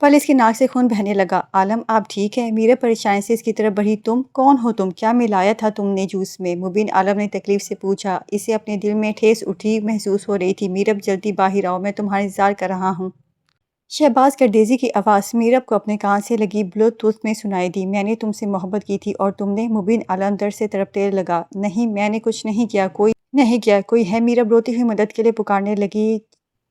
پل اس کی ناک سے خون بہنے لگا۔ عالم آپ ٹھیک ہے؟ میرا پریشانی سے اس کی طرف بڑھی۔ تم کون ہو؟ تم کیا ملایا تھا تم نے جوس میں؟ مبین عالم نے تکلیف سے پوچھا۔ اسے اپنے دل میں ٹھیس اٹھی محسوس ہو رہی تھی۔ میرب جلدی باہر آؤ، میں تمہارا انتظار کر رہا ہوں۔ شہباز گردیزی کی آواز میرب کو اپنے کان سے لگی بلوٹوتھ میں سنائی دی۔ میں نے تم سے محبت کی تھی اور تم نے؟ مبین عالم درد سے تڑپنے لگا۔ نہیں، میں نے کچھ نہیں کیا، کوئی نہیں کیا، کوئی ہے؟ میرب روتی ہوئی مدد کے لیے پکارنے لگی۔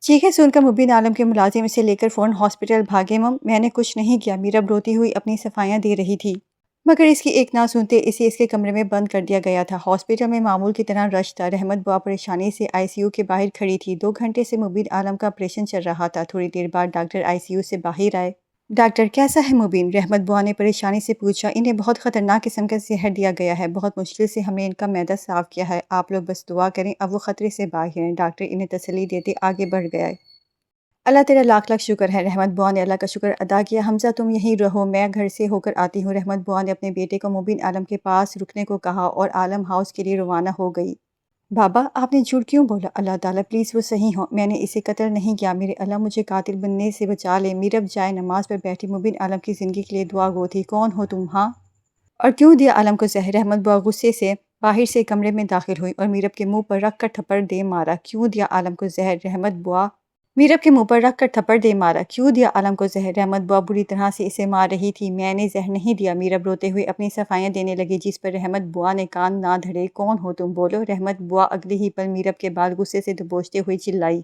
چیخیں سن کر مبین عالم کے ملازم اسے لے کر فوراً ہاسپٹل بھاگے۔ میں نے کچھ نہیں کیا، میرب روتی ہوئی اپنی صفائیاں دے رہی تھی، مگر اس کی ایک نہ سنتے اسے اس کے کمرے میں بند کر دیا گیا تھا۔ ہاسپٹل میں معمول کی طرح رش تھا۔ رحمت بوا پریشانی سے آئی سی یو کے باہر کھڑی تھی۔ 2 گھنٹے سے مبین عالم کا آپریشن چل رہا تھا۔ تھوڑی دیر بعد ڈاکٹر آئی سی یو سے باہر آئے۔ ڈاکٹر کیسا ہے مبین؟ رحمت بوا نے پریشانی سے پوچھا۔ انہیں بہت خطرناک قسم کا زہر دیا گیا ہے، بہت مشکل سے ہم نے ان کا معدہ صاف کیا ہے، آپ لوگ بس دعا کریں اب وہ خطرے سے باہر ہیں۔ ڈاکٹر انہیں تسلی دیتے آگے بڑھ گئے۔ اللہ تیرا لاکھ لاکھ شکر ہے۔ رحمت بوا نے اللہ کا شکر ادا کیا۔ حمزہ تم یہیں رہو، میں گھر سے ہو کر آتی ہوں۔ رحمت بوا نے اپنے بیٹے کو مبین عالم کے پاس رکنے کو کہا اور عالم ہاؤس کے لیے روانہ ہو گئی۔ بابا آپ نے جھوٹ کیوں بولا؟ اللہ تعالیٰ پلیز وہ صحیح ہوں، میں نے اسے قتل نہیں کیا، میرے اللہ مجھے قاتل بننے سے بچا لے۔ میرب جائے نماز پر بیٹھی مبین عالم کی زندگی کے لیے دعا گو تھی۔ کون ہو تم؟ ہاں، اور کیوں دیا عالم کو زہر؟ رحمت بوا غصے سے باہر سے کمرے میں داخل ہوئی اور میرب کے منہ پر رکھ کر تھپڑ دے مارا۔ کیوں دیا عالم کو زہر؟ رحمت بوا میرب کے منہ پر رکھ کر تھپڑ دے مارا۔ کیوں دیا عالم کو زہر؟ رحمت بوا بری طرح سے اسے مار رہی تھی۔ میں نے زہر نہیں دیا، میرب روتے ہوئے اپنی صفائیاں دینے لگی، جس پر رحمت بوا نے کان نہ دھرے۔ کون ہو تم؟ بولو۔ رحمت بوا اگلے ہی پل میرب کے بال غصے سے دبوچتے ہوئے چلائی۔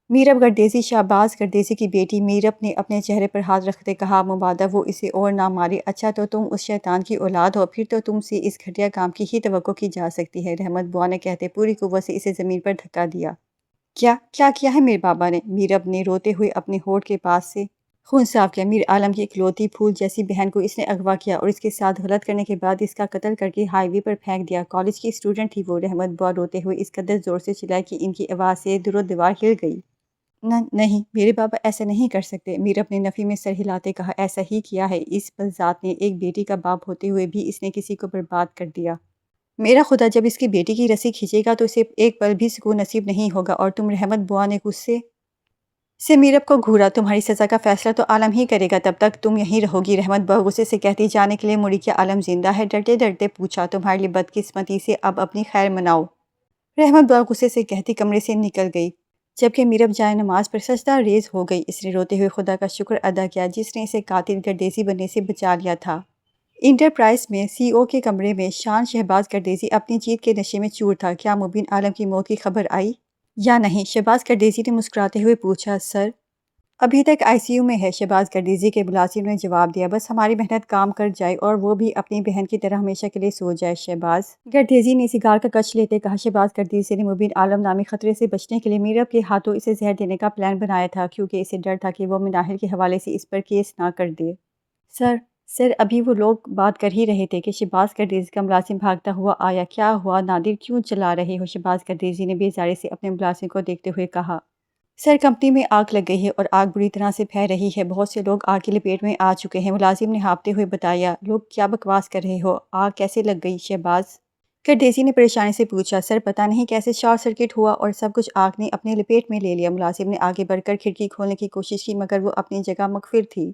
میرب گردیزی شہباز گردیزی کی بیٹی۔ میرب نے اپنے چہرے پر ہاتھ رکھتے کہا مبادہ وہ اسے اور نہ مارے۔ اچھا تو تم اس شیطان کی اولاد ہو، پھر تو تم سے اس گھٹیا کام کی ہی توقع کی جا سکتی ہے، رحمت بوا نے کہتے پوری قوت سے اسے زمین پر دھکا دیا۔ کیا کیا ہے میرے بابا نے؟ میرب نے روتے ہوئے اپنے ہونٹ کے پاس سے خون صاف کیا۔ میر عالم کی اکلوتی پھول جیسی بہن کو اس نے اغوا کیا اور اس کے ساتھ غلط کرنے کے بعد اس کا قتل کر کے ہائی وے پر پھینک دیا۔ کالج کی اسٹوڈنٹ تھی وہ۔ رحمت بوا روتے ہوئے اس قدر زور سے چلائی کہ ان کی آواز سے در و دیوار ہل گئی۔ نہیں، میرے بابا ایسا نہیں کر سکتے، میرب نے نفی میں سر ہلاتے کہا۔ ایسا ہی کیا ہے، اس ذات نے ایک بیٹی کا باپ ہوتے ہوئے بھی اس نے کسی کو برباد کر دیا۔ میرا خدا جب اس کی بیٹی کی رسی کھینچے گا تو اسے ایک پل بھی سکون نصیب نہیں ہوگا۔ اور تم؟ رحمت بوا نے غصے سے میرب کو گھورا۔ تمہاری سزا کا فیصلہ تو عالم ہی کرے گا، تب تک تم یہیں رہو گی۔ رحمت بوا غصے سے کہتی جانے کے لیے مڑی۔ کیا عالم زندہ ہے؟ ڈرتے ڈرتے پوچھا۔ تمہارے لیے بدقسمتی سے اب اپنی خیر مناؤ، رحمت بوا غصے سے کہتی کمرے سے نکل گئی، جبکہ میرب جائے نماز پر سجدہ ریز ہو گئی۔ اس نے روتے ہوئے خدا کا شکر ادا کیا جس نے اسے قاتل گردیزی بننے سے بچا لیا تھا۔ انٹرپرائز میں سی او کے کمرے میں شان شہباز گردیزی اپنی جیت کے نشے میں چور تھا۔ کیا مبین عالم کی موت کی خبر آئی یا نہیں؟ شہباز گردیزی نے مسکراتے ہوئے پوچھا۔ سر ابھی تک آئی سی یو میں ہے، شہباز گردیزی کے ملازم نے جواب دیا۔ بس ہماری محنت کام کر جائے اور وہ بھی اپنی بہن کی طرح ہمیشہ کے لیے سو جائے۔ شہباز گردیزی نے سگار کا کش لیتے کہا۔ شہباز گردیزی نے مبین عالم نامی خطرے سے بچنے کے لیے میرب کے ہاتھوں اسے زہر دینے کا پلان بنایا تھا، کیونکہ اسے ڈر تھا کہ وہ مناہل کے حوالے سے اس پر کیس نہ کر دے۔ سر ابھی وہ لوگ بات کر ہی رہے تھے کہ شہباز گردیزی کا ملازم بھاگتا ہوا آیا۔ کیا ہوا نادر، کیوں چلا رہے ہو؟ شہباز گردیزی نے بیزاری سے اپنے ملازم کو دیکھتے ہوئے کہا۔ سر کمپنی میں آگ لگ گئی ہے اور آگ بری طرح سے پھیل رہی ہے، بہت سے لوگ آگ کی لپیٹ میں آ چکے ہیں، ملازم نے ہانپتے ہوئے بتایا۔ لوگ کیا بکواس کر رہے ہو، آگ کیسے لگ گئی؟ شہباز گردیزی نے پریشانی سے پوچھا۔ سر پتہ نہیں کیسے شارٹ سرکٹ ہوا اور سب کچھ آگ نے اپنے لپیٹ میں لے لیا۔ ملازم نے آگے بڑھ کر کھڑکی کھولنے کی کوشش کی مگر وہ اپنی جگہ مقفر تھی۔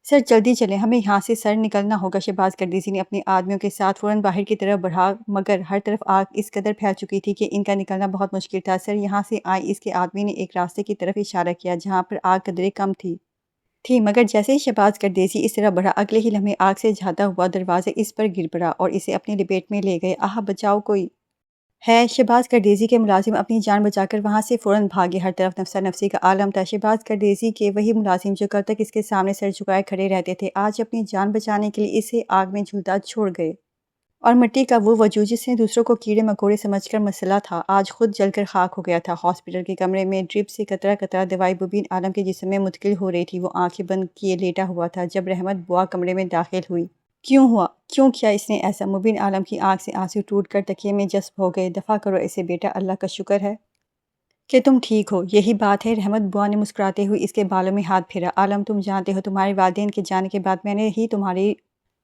سر جلدی چلیں، ہمیں یہاں سے سر نکلنا ہوگا۔ شہباز گردیزی نے اپنے آدمیوں کے ساتھ فوراً باہر کی طرف بڑھا مگر ہر طرف آگ اس قدر پھیل چکی تھی کہ ان کا نکلنا بہت مشکل تھا۔ سر یہاں سے آئیں، اس کے آدمی نے ایک راستے کی طرف اشارہ کیا جہاں پر آگ قدرے کم تھی مگر جیسے ہی شہباز گردیزی اس طرح بڑھا اگلے ہی لمحے آگ سے جھاتا ہوا دروازے اس پر گر پڑا اور اسے اپنی لپیٹ میں لے گئے۔ آہ بچاؤ، کوئی ہے؟ شہباز گردیزی کے ملازم اپنی جان بچا کر وہاں سے فوراً بھاگے۔ ہر طرف نفسا نفسی کا عالم تھا۔ شہباز گردیزی کے وہی ملازم جو کل تک اس کے سامنے سر جھکائے کھڑے رہتے تھے آج اپنی جان بچانے کے لیے اسے آگ میں جھولتا چھوڑ گئے، اور مٹی کا وہ وجود جس نے دوسروں کو کیڑے مکوڑے سمجھ کر مسئلہ تھا آج خود جل کر خاک ہو گیا تھا۔ ہاسپٹل کے کمرے میں ڈرپ سے قطرہ قطرہ دوائی مبین عالم کے جسم میں منتقل ہو رہی تھی۔ وہ آنکھیں بند کیے لیٹا ہوا تھا جب رحمت بوا کمرے میں داخل ہوئی۔ کیوں کیا اس نے ایسا؟ مبین عالم کی آنکھ سے آنسو ٹوٹ کر تکیے میں جذب ہو گئے۔ دفع کرو اسے بیٹا، اللہ کا شکر ہے کہ تم ٹھیک ہو، یہی بات ہے۔ رحمت بوا نے مسکراتے ہوئے اس کے بالوں میں ہاتھ پھیرا۔ عالم تم جانتے ہو تمہارے والدین کے جانے کے بعد میں نے ہی تمہاری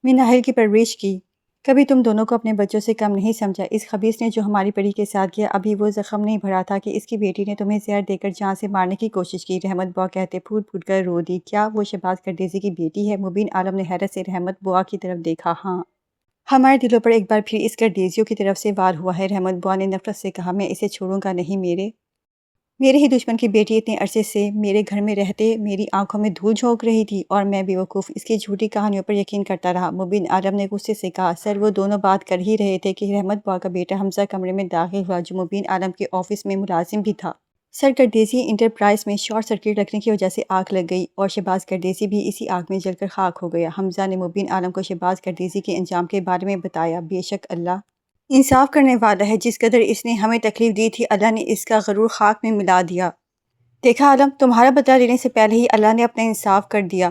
مناہل کی پرورش کی کبھی تم دونوں کو اپنے بچوں سے کم نہیں سمجھا۔ اس خبیث نے جو ہماری پری کے ساتھ کیا، ابھی وہ زخم نہیں بھرا تھا کہ اس کی بیٹی نے تمہیں زہر دے کر جان سے مارنے کی کوشش کی۔ رحمت بوا کہتے پھوٹ پھوٹ کر رو دی۔ کیا وہ شہباز کردیزی کی بیٹی ہے؟ مبین عالم نے حیرت سے رحمت بوا کی طرف دیکھا۔ ہاں، ہمارے دلوں پر ایک بار پھر اس کردیزیوں کی طرف سے وار ہوا ہے، رحمت بوا نے نفرت سے کہا۔ میں اسے چھوڑوں گا نہیں۔ میرے ہی دشمن کی بیٹی اتنے عرصے سے میرے گھر میں رہتے میری آنکھوں میں دھول جھونک رہی تھی اور میں بیوقوف اس کی جھوٹی کہانیوں پر یقین کرتا رہا۔ مبین عالم نے غصے سے کہا۔ سر، وہ دونوں بات کر ہی رہے تھے کہ رحمت بوا کا بیٹا حمزہ کمرے میں داخل ہوا جو مبین عالم کے آفس میں ملازم بھی تھا۔ سر، کردیزی انٹرپرائز میں شارٹ سرکٹ لگنے کی وجہ سے آگ لگ گئی اور شہباز کردیزی بھی اسی آگ میں جل کر خاک ہو گیا۔ حمزہ نے مبین عالم کو شہباز کردیزی کے انجام کے بارے میں بتایا۔ بے شک اللہ انصاف کرنے والا ہے، جس قدر اس نے ہمیں تکلیف دی تھی اللہ نے اس کا غرور خاک میں ملا دیا۔ دیکھا عالم، تمہارا بدلہ لینے سے پہلے ہی اللہ نے اپنا انصاف کر دیا۔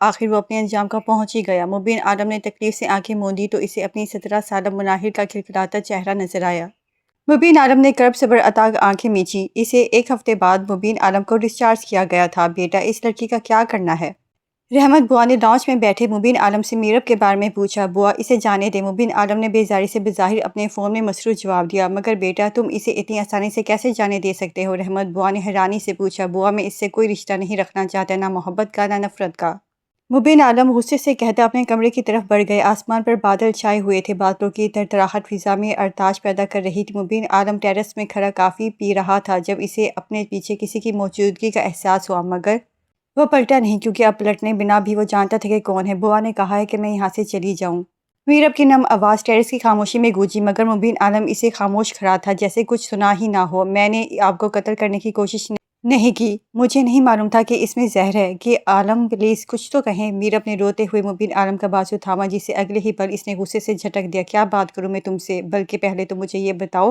آخر وہ اپنے انجام کا پہنچ ہی گیا۔ مبین عالم نے تکلیف سے آنکھیں موندی تو اسے اپنی 17 سالہ مناہر کا کھلکھلاتا چہرہ نظر آیا۔ مبین عالم نے کرب صبر عطا آنکھیں میچی۔ اسے ایک ہفتے بعد مبین عالم کو ڈسچارج کیا گیا تھا۔ بیٹا، اس لڑکی کا کیا کرنا ہے؟ رحمت بوا نے لانچ میں بیٹھے مبین عالم سے میرب کے بارے میں پوچھا۔ بوا، اسے جانے دے۔ مبین عالم نے بیزاری سے بظاہر اپنے فون میں مصروف جواب دیا۔ مگر بیٹا، تم اسے اتنی آسانی سے کیسے جانے دے سکتے ہو؟ رحمت بوا نے حیرانی سے پوچھا۔ بوا، میں اس سے کوئی رشتہ نہیں رکھنا چاہتا، نہ محبت کا نہ نفرت کا۔ مبین عالم غصے سے کہتا اپنے کمرے کی طرف بڑھ گئے۔ آسمان پر بادل چھائے ہوئے تھے، بادلوں کی تڑتڑاہٹ فضا میں ارتاش پیدا کر رہی تھی۔ مبین عالم ٹیرس میں کھڑا کافی پی رہا تھا جب اسے اپنے پیچھے کسی کی موجودگی کا احساس ہوا، مگر وہ پلٹا نہیں کیونکہ اب پلٹنے بنا بھی وہ جانتا تھا کہ کون ہے۔ بوا نے کہا ہے کہ میں یہاں سے چلی جاؤں۔ میرب کی نم آواز ٹیرس کی خاموشی میں گونجی، مگر مبین عالم اسے خاموش کھڑا تھا جیسے کچھ سنا ہی نہ ہو۔ میں نے آپ کو قتل کرنے کی کوشش نہیں کی، مجھے نہیں معلوم تھا کہ اس میں زہر ہے۔ کہ عالم پلیز کچھ تو کہیں۔ میرب نے روتے ہوئے مبین عالم کا بازو تھاما جسے اگلے ہی پل اس نے غصے سے جھٹک دیا۔ کیا بات کروں میں تم سے؟ بلکہ پہلے تو مجھے یہ بتاؤ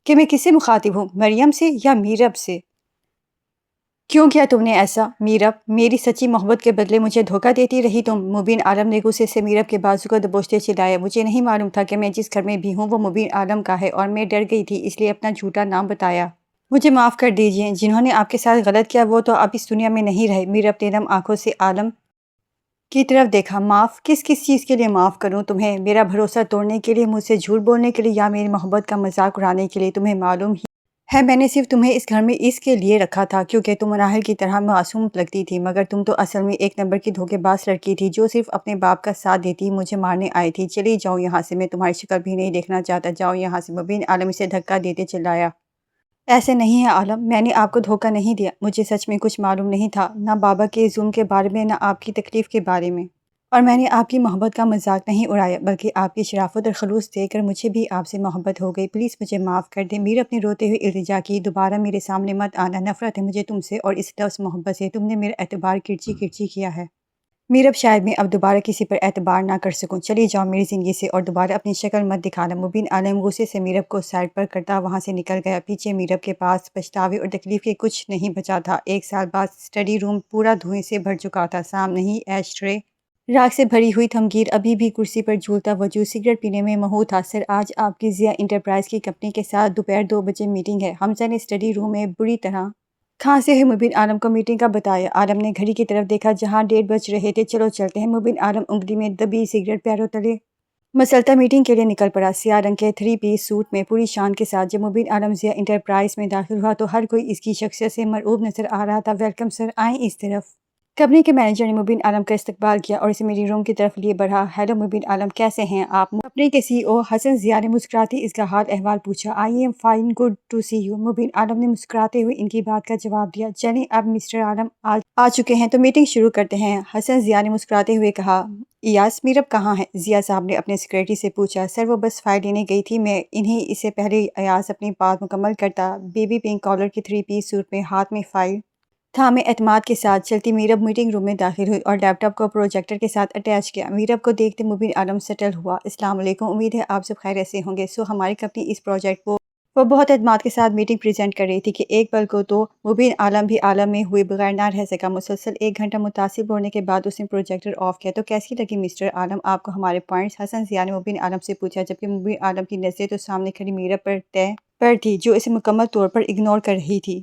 کہ میں کس سے مخاطب ہوں، مریم سے یا میرب سے؟ کیوں کیا تم نے ایسا؟ میرب، میری سچی محبت کے بدلے مجھے دھوکہ دیتی رہی تم۔ مبین عالم نے غصے سے میرب کے بازو کو دبوچتے چلایا۔ مجھے نہیں معلوم تھا کہ میں جس گھر میں بھی ہوں وہ مبین عالم کا ہے اور میں ڈر گئی تھی، اس لیے اپنا جھوٹا نام بتایا۔ مجھے معاف کر دیجئے، جنہوں نے آپ کے ساتھ غلط کیا وہ تو اب اس دنیا میں نہیں رہے۔ میرب نے نم آنکھوں سے عالم کی طرف دیکھا۔ معاف؟ کس چیز کے لیے معاف کروں تمہیں؟ میرا بھروسہ توڑنے کے لیے، مجھ سے جھوٹ بولنے کے لیے، یا میری محبت کا مذاق اڑانے کے لیے؟ تمہیں معلوم ہی ہے میں نے صرف تمہیں اس گھر میں اس کے لیے رکھا تھا کیونکہ تم مناہل کی طرح معصوم لگتی تھی، مگر تم تو اصل میں ایک نمبر کی دھوکے باز لڑکی تھی جو صرف اپنے باپ کا ساتھ دیتی مجھے مارنے آئی تھی۔ چلی جاؤ یہاں سے، میں تمہاری شکل بھی نہیں دیکھنا چاہتا، جاؤ یہاں سے۔ مبین عالم اسے دھکا دیتے چلایا۔ ایسے نہیں ہے عالم، میں نے آپ کو دھوکہ نہیں دیا، مجھے سچ میں کچھ معلوم نہیں تھا، نہ بابا کے ظلم کے بارے میں، نہ آپ کی تکلیف کے بارے میں، اور میں نے آپ کی محبت کا مذاق نہیں اڑایا، بلکہ آپ کی شرافت اور خلوص دیکھ کر مجھے بھی آپ سے محبت ہو گئی۔ پلیز مجھے معاف کر دیں۔ میرب نے روتے ہوئے التجا کی۔ دوبارہ میرے سامنے مت آنا، نفرت ہے مجھے تم سے اور اس لفظ محبت سے، تم نے میرا اعتبار کرچی کرچی کیا ہے۔ میرب، شاید میں اب دوبارہ کسی پر اعتبار نہ کر سکوں، چلی جاؤ میری زندگی سے اور دوبارہ اپنی شکل مت دکھانا۔ مبین عالم غصے سے میرب کو سائڈ پر کرتا وہاں سے نکل گیا۔ پیچھے میرب کے پاس پچھتاوے اور تکلیف کے کچھ نہیں بچا تھا۔ ایک سال بعد اسٹڈی روم پورا دھوئیں سے بھر چکا تھا، سامنے ہی ایش ٹرے راکھ سے بھری ہوئی تھمگیر ابھی بھی کرسی پر جھولتا وجود سگریٹ پینے میں مہو تھا۔ سر، آج آپ کی ضیاء انٹرپرائز کی کمپنی کے ساتھ دوپہر 2 بجے میٹنگ ہے۔ حمزہ نے اسٹڈی روم میں بری طرح کھانستے ہوئے مبین عالم کو میٹنگ کا بتایا۔ عالم نے گھڑی کی طرف دیکھا جہاں 1:30 بج رہے تھے۔ چلو چلتے ہیں۔ مبین عالم انگلی میں دبی سگریٹ پیروں تلے مسلتا میٹنگ کے لیے نکل پڑا۔ سیاہ رنگ کے 3 پیس سوٹ میں پوری شان کے ساتھ جب مبین عالم ضیاء انٹرپرائز میں داخل ہوا تو ہر کوئی اس کی شخصیت سے مرعوب نظر آ رہا تھا۔ ویلکم سر، آئیں اس طرف۔ کمپنی کے مینیجر نے مبین عالم کا استقبال کیا اور اسے میٹنگ روم کی طرف لیے بڑھا۔ ہیلو مبین عالم، کیسے ہیں آپ؟ کمپنی کے سی او حسن ضیاء نے مسکراتے اس کا حال احوال پوچھا۔ I am fine, good to see you. Mubeen Alam نے مسکراتے ہوئے ان کی بات کا جواب دیا۔ چلیں اب مسٹر عالم آ چکے ہیں تو میٹنگ شروع کرتے ہیں، حسن ضیاء نے مسکراتے ہوئے کہا۔ ایاز، میرب کہاں ہے؟ ضیاء صاحب نے اپنے سیکریٹری سے پوچھا۔ سر، وہ بس فائل لینے گئی تھی، میں انہیں اس سے پہلے ایاز اپنی بات مکمل کرتا بیبی پنک کالر کی 3 پیس سوٹ میں ہاتھ میں فائل تھامے اعتماد کے ساتھ چلتی میرب میٹنگ روم میں داخل ہوئی اور لیپ ٹاپ کو پروجیکٹر کے ساتھ اٹیچ کیا۔ میرب کو دیکھتے مبین عالم سیٹل ہوا۔ السلام علیکم، امید ہے آپ سب خیریت سے ہوں گے۔ ہماری کمپنی اس پروجیکٹ کو وہ بہت اعتماد کے ساتھ میٹنگ پریزنٹ کر رہی تھی کہ ایک پل کو تو مبین عالم بھی عالم میں ہوئے بغیر نہ رہ سکا۔ مسلسل 1 گھنٹہ متاثر بولنے کے بعد اس نے پروجیکٹر آف کیا۔ تو کیسی لگی مسٹر عالم آپ کو ہمارے پوائنٹس؟ حسن ضیاء نے مبین عالم سے پوچھا، جبکہ مبین عالم کی نظریں تو سامنے کھڑی میرب پر تھی جو اسے مکمل طور پر اگنور کر رہی تھی۔